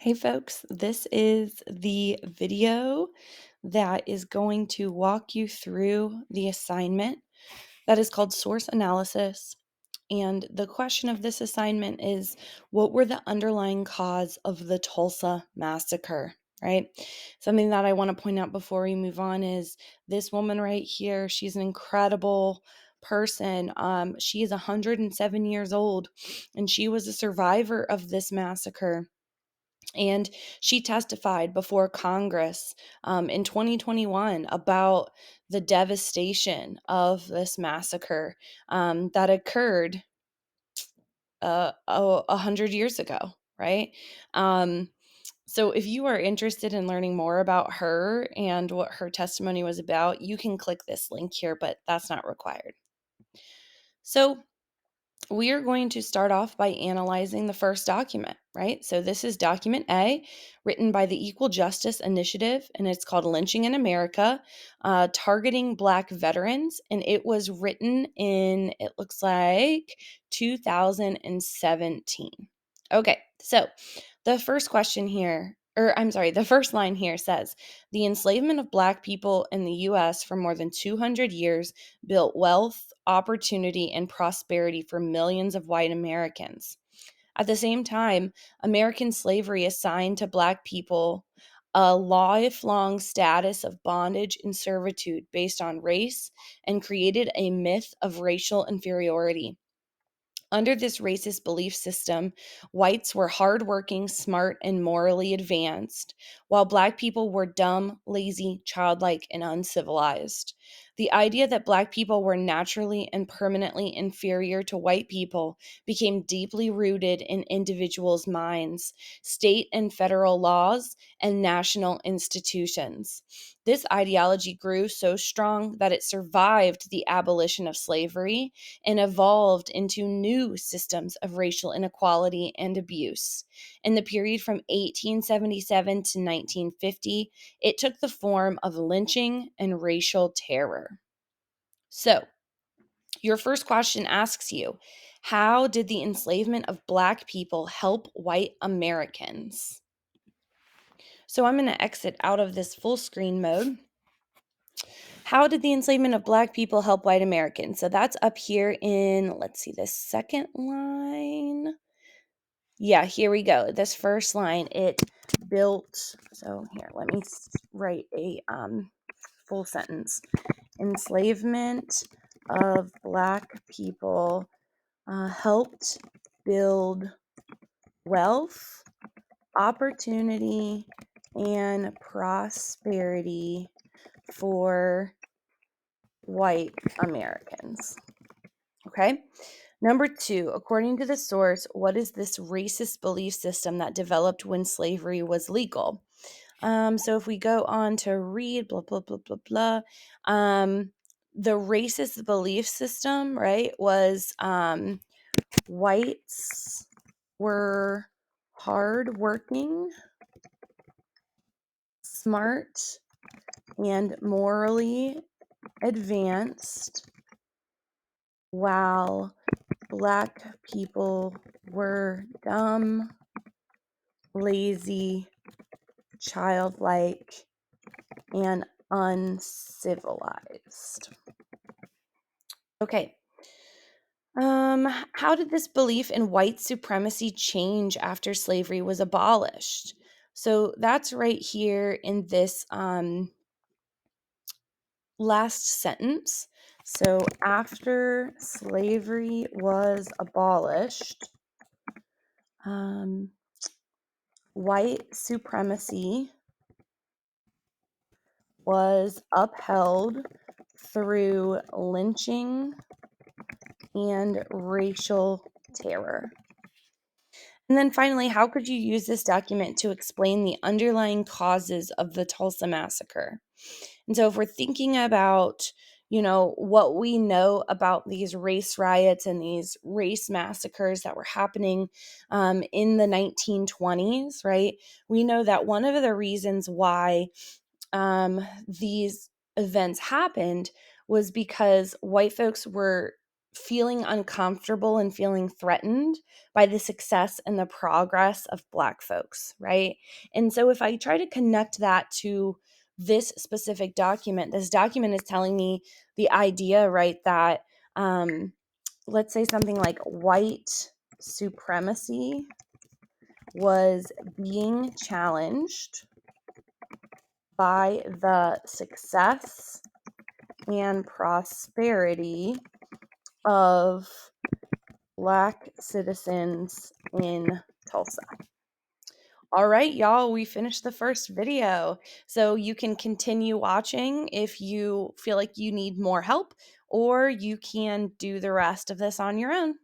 Hey folks, this is the video that is going to walk you through the assignment that is called source analysis. And the question of this assignment is, what were the underlying cause of the Tulsa massacre, right? Something that I want to point out before we move on is this woman right here. She's an incredible person. She is 107 years old, and she was a survivor of this massacre. And she testified before Congress in 2021 about the devastation of this massacre that occurred 100 years ago, right? Um, so if you are interested in learning more about her and what her testimony was about, you can click this link here, but that's not required. So we are going to start off by analyzing the first document, right? So this is document A, written by the Equal Justice Initiative, and it's called Lynching in America, Targeting Black Veterans, and it was written in, it looks like, 2017. Okay, so the first question here, the first line here says, the enslavement of Black people in the U.S. for more than 200 years built wealth, opportunity, and prosperity for millions of white Americans. At the same time, American slavery assigned to Black people a lifelong status of bondage and servitude based on race and created a myth of racial inferiority. Under this racist belief system, whites were hardworking, smart, and morally advanced, while Black people were dumb, lazy, childlike, and uncivilized. The idea that Black people were naturally and permanently inferior to white people became deeply rooted in individuals' minds, state and federal laws, and national institutions. This ideology grew so strong that it survived the abolition of slavery and evolved into new systems of racial inequality and abuse. In the period from 1877 to 1950, it took the form of lynching and racial terror. So, your first question asks you, how did the enslavement of Black people help white Americans? So, I'm going to exit out of this full screen mode. How did the enslavement of Black people help white Americans? So that's up here in, let's see, the second line. Yeah, here we go. This first line, it built, so here, let me write a full sentence. Enslavement of Black people helped build wealth, opportunity, and prosperity for white Americans. Okay. Number two, according to the source, what is this racist belief system that developed when slavery was legal? So if we go on to read, blah, blah, blah, blah, blah, the racist belief system, right, was whites were hardworking, smart, and morally advanced, while Black people were dumb, lazy, childlike, and uncivilized. Okay. How did this belief in white supremacy change after slavery was abolished? So that's right here in this last sentence. So after slavery was abolished, white supremacy was upheld through lynching and racial terror. And then finally, how could you use this document to explain the underlying causes of the Tulsa massacre? And so if we're thinking about, what we know about these race riots and these race massacres that were happening in the 1920s, right? We know that one of the reasons why these events happened was because white folks were feeling uncomfortable and feeling threatened by the success and the progress of Black folks, right? And so if I try to connect that to this specific document, this document is telling me the idea, right, that let's say something like white supremacy was being challenged by the success and prosperity of Black citizens in Tulsa. All right, y'all, we finished the first video. So you can continue watching if you feel like you need more help, or you can do the rest of this on your own.